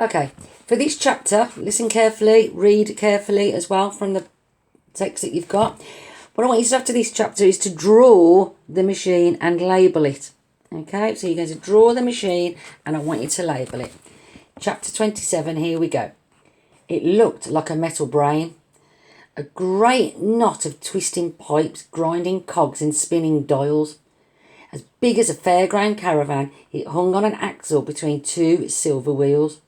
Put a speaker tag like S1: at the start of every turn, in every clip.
S1: Okay, for this chapter, listen carefully, read carefully as well from the text that you've got. What I want you to do after this chapter is to draw the machine and label it. Okay, so you're going to draw the machine and I want you to label it. Chapter 27, here we go. It looked like a metal brain. A great knot of twisting pipes, grinding cogs and spinning dials. As big as a fairground caravan, it hung on an axle between two silver wheels.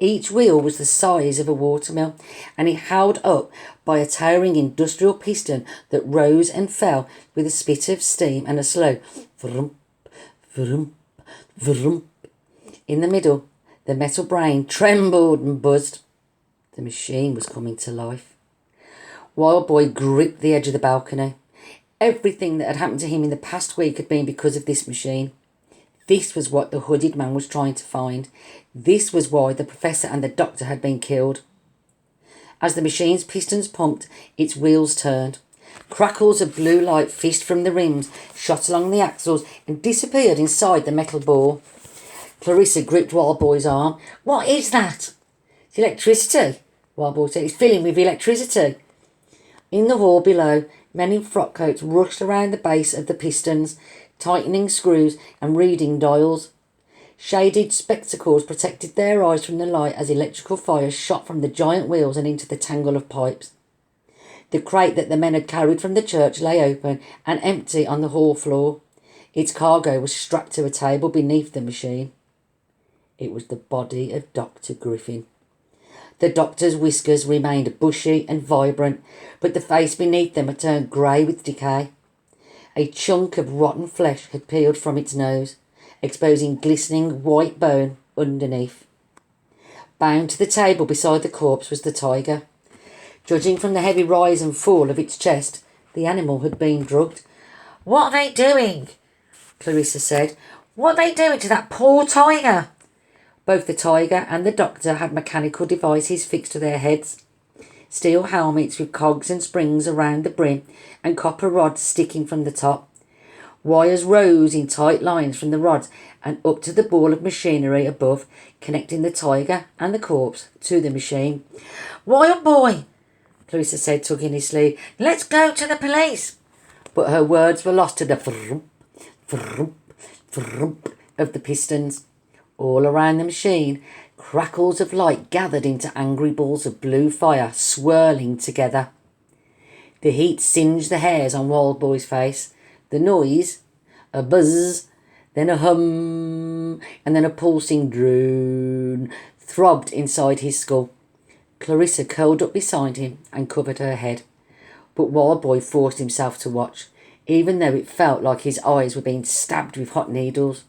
S1: Each wheel was the size of a watermill, and it held up by a towering industrial piston that rose and fell with a spit of steam and a slow vrump, vrump, vrump. In the middle, the metal brain trembled and buzzed. The machine was coming to life. Wild Boy gripped the edge of the balcony. Everything that had happened to him in the past week had been because of this machine. This was what the hooded man was trying to find. This was why the professor and the doctor had been killed. As the machine's pistons pumped, its wheels turned. Crackles of blue light fished from the rims, shot along the axles and disappeared inside the metal bore. Clarissa gripped Wild Boy's arm. "What is that?" "It's electricity," Wild Boy said. "It's filling with electricity." In the hall below, men in frock coats rushed around the base of the pistons, tightening screws and reading dials. Shaded spectacles protected their eyes from the light as electrical fires shot from the giant wheels and into the tangle of pipes. The crate that the men had carried from the church lay open and empty on the hall floor. Its cargo was strapped to a table beneath the machine. It was the body of Dr. Griffin. The doctor's whiskers remained bushy and vibrant, but the face beneath them had turned grey with decay. A chunk of rotten flesh had peeled from its nose, exposing glistening white bone underneath. Bound to the table beside the corpse was the tiger. Judging from the heavy rise and fall of its chest, the animal had been drugged. "What are they doing?" Clarissa said. "What are they doing to that poor tiger?" Both the tiger and the doctor had mechanical devices fixed to their heads. Steel helmets with cogs and springs around the brim and copper rods sticking from the top. Wires rose in tight lines from the rods and up to the ball of machinery above, connecting the tiger and the corpse to the machine. "Wild Boy," Clarissa said, tugging his sleeve, "let's go to the police." But her words were lost to the vrump, vrump, vrump of the pistons. All around the machine, crackles of light gathered into angry balls of blue fire, swirling together. The heat singed the hairs on Wild Boy's face. The noise, a buzz, then a hum, and then a pulsing drone, throbbed inside his skull. Clarissa curled up beside him and covered her head. But Wild Boy forced himself to watch, even though it felt like his eyes were being stabbed with hot needles.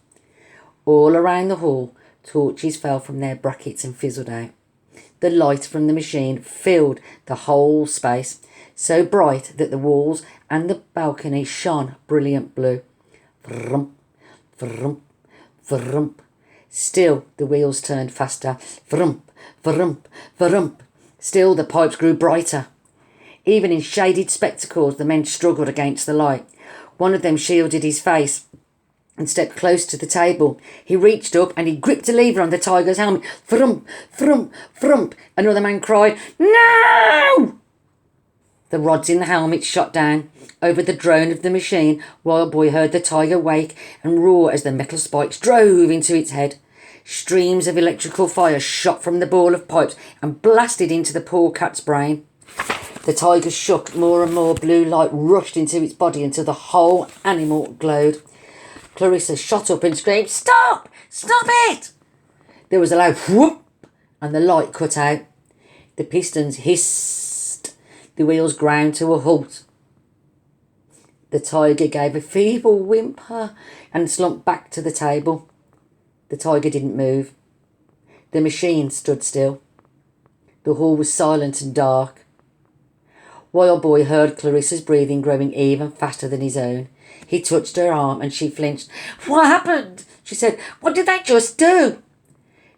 S1: All around the hall, torches fell from their brackets and fizzled out. The light from the machine filled the whole space, so bright that the walls and the balcony shone brilliant blue. Vrump, vrump, vrump. Still the wheels turned faster. Vrump, vrump, vrump. Still the pipes grew brighter. Even in shaded spectacles, the men struggled against the light. One of them shielded his face and stepped close to the table. He reached up and he gripped a lever on the tiger's helmet. Vrump, vrump, vrump. Another man cried, "No!" The rods in the helmet shot down. Over the drone of the machine, Wild Boy heard the tiger wake and roar as the metal spikes drove into its head. Streams of electrical fire shot from the ball of pipes and blasted into the poor cat's brain. The tiger shook. More and more blue light rushed into its body until the whole animal glowed. Clarissa shot up and screamed, "Stop! Stop it!" There was a loud whoop and the light cut out. The pistons hissed. The wheels ground to a halt. The tiger gave a feeble whimper and slumped back to the table. The tiger didn't move. The machine stood still. The hall was silent and dark. Wild Boy heard Clarissa's breathing growing even faster than his own. He touched her arm and she flinched. "What happened?" she said. "What did they just do?"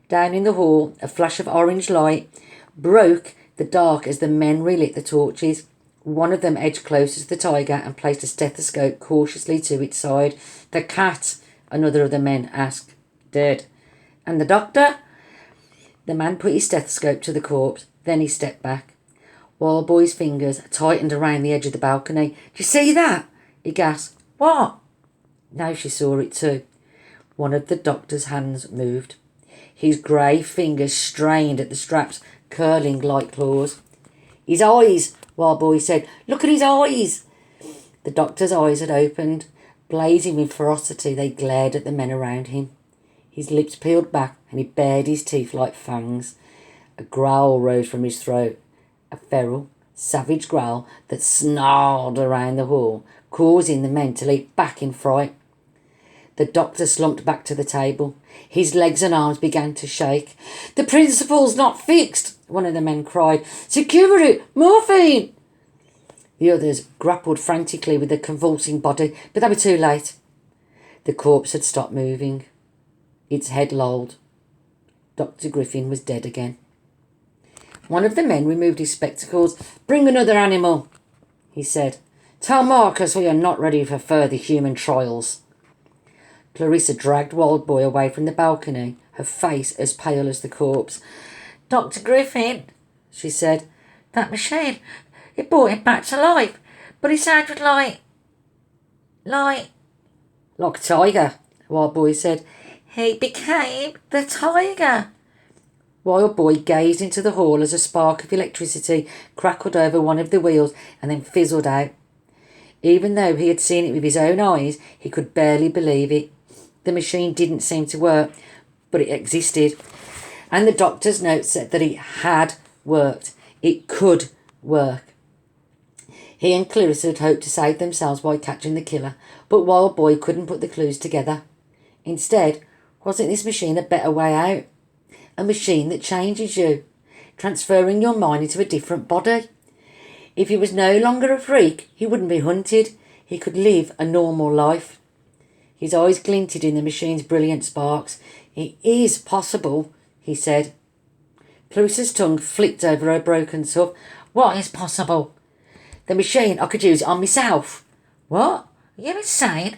S1: Down in the hall, a flash of orange light broke the dark as the men relit the torches. One of them edged closer to the tiger and placed a stethoscope cautiously to its side. "The cat?" another of the men asked. "Dead." "And the doctor?" The man put his stethoscope to the corpse, then he stepped back. Wild Boy's fingers tightened around the edge of the balcony. "Do you see that?" he gasped. "What?" Now she saw it too. One of the doctor's hands moved. His grey fingers strained at the straps, curling like claws. "His eyes," Wild Boy said. "Look at his eyes." The doctor's eyes had opened. Blazing with ferocity, they glared at the men around him. His lips peeled back and he bared his teeth like fangs. A growl rose from his throat, a feral, savage growl that snarled around the hall, causing the men to leap back in fright. The doctor slumped back to the table. His legs and arms began to shake. "The principle's not fixed," one of the men cried. "Security! Morphine!" The others grappled frantically with the convulsing body, but they were too late. The corpse had stopped moving. Its head lolled. Dr. Griffin was dead again. One of the men removed his spectacles. "Bring another animal," he said. "Tell Marcus we are not ready for further human trials." Clarissa dragged Wild Boy away from the balcony, her face as pale as the corpse. "Dr. Griffin," she said, "that machine, it brought him back to life, but he sounded like a tiger," Wild Boy said. "He became the tiger." Wild Boy gazed into the hall as a spark of electricity crackled over one of the wheels and then fizzled out. Even though he had seen it with his own eyes, he could barely believe it. The machine didn't seem to work, but it existed. And the doctor's note said that it had worked. It could work. He and Clarissa had hoped to save themselves by catching the killer, but Wild Boy couldn't put the clues together. Instead, wasn't this machine a better way out? A machine that changes you, transferring your mind into a different body. If he was no longer a freak, he wouldn't be hunted. He could live a normal life. His eyes glinted in the machine's brilliant sparks. "It is possible," he said. Clarissa's tongue flicked over her broken stuff. "What is possible?" "The machine, I could use it on myself." "What? Are you insane?"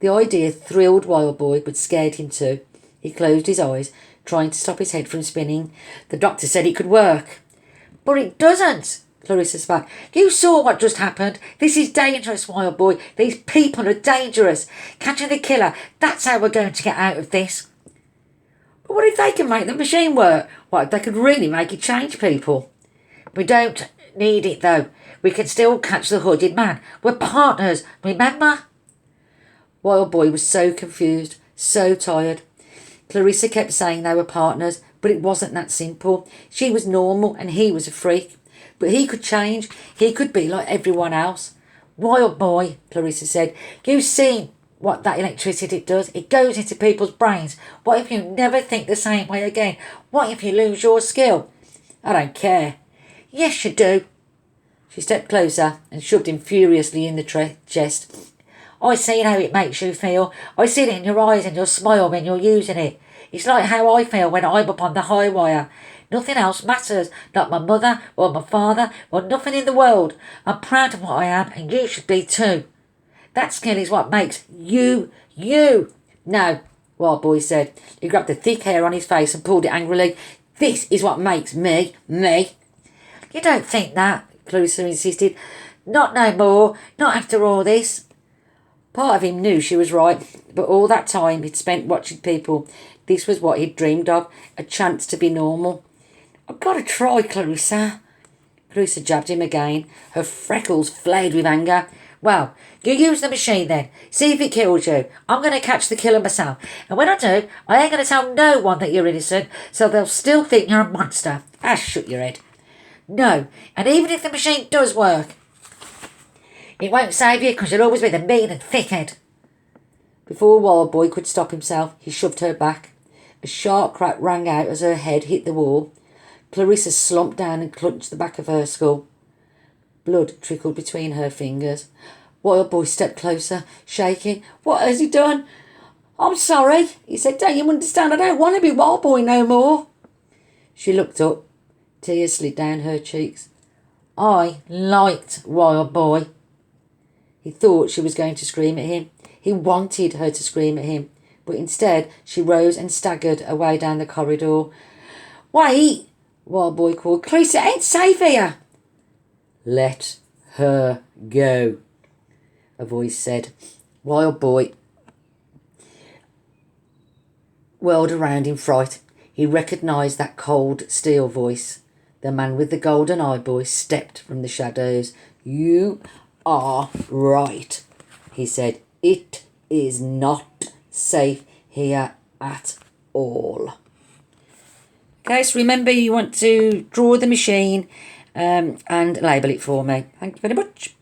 S1: The idea thrilled Wild Boy, but scared him too. He closed his eyes, trying to stop his head from spinning. "The doctor said it could work." "But it doesn't," Clarissa spat. "You saw what just happened. This is dangerous, Wild Boy. These people are dangerous. Catching the killer, that's how we're going to get out of this." "But what if they can make the machine work? What if they could really make it change people?" "We don't need it, though. We can still catch the hooded man. We're partners, remember?" Wild Boy was so confused, so tired. Clarissa kept saying they were partners, but it wasn't that simple. She was normal and he was a freak. But he could change. He could be like everyone else. "Wild Boy," Clarissa said, "you've seen what that electricity does. It goes into people's brains. What if you never think the same way again? What if you lose your skill?" "I don't care." "Yes, you do." She stepped closer and shoved him furiously in the chest. "I see how it makes you feel. I see it in your eyes and your smile when you're using it. It's like how I feel when I'm up on the high wire. Nothing else matters, not my mother or my father or nothing in the world. I'm proud of what I am and you should be too. That skill is what makes you, you." "No," Wild Boy said. He grabbed the thick hair on his face and pulled it angrily. "This is what makes me, me." "You don't think that," Clarissa insisted. "Not no more, not after all this." Part of him knew she was right, but all that time he'd spent watching people, this was what he'd dreamed of, a chance to be normal. "I've got to try, Clarissa." Clarissa jabbed him again. Her freckles flared with anger. "Well, you use the machine then. See if it kills you. I'm going to catch the killer myself. And when I do, I ain't going to tell no one that you're innocent, so they'll still think you're a monster." "Ah, shut your head." "No, and even if the machine does work, it won't save you because you'll always be the mean and thick-head." Before Wild Boy could stop himself, he shoved her back. A sharp crack rang out as her head hit the wall. Clarissa slumped down and clutched the back of her skull. Blood trickled between her fingers. Wild Boy stepped closer, shaking. "What has he done?" "I'm sorry," he said. "Don't you understand? I don't want to be Wild Boy no more." She looked up. Tears slid down her cheeks. "I liked Wild Boy." He thought she was going to scream at him. He wanted her to scream at him, but instead she rose and staggered away down the corridor. Wait, Wild Boy called. Clarissa, it ain't safe here. Let her go, a voice said. Wild Boy whirled around in fright. He recognised that cold steel voice. The man with the golden eyeballs stepped from the shadows. You are right, he said. It is not safe here at all. Okay, so remember you want to draw the machine and label it for me. Thank you very much.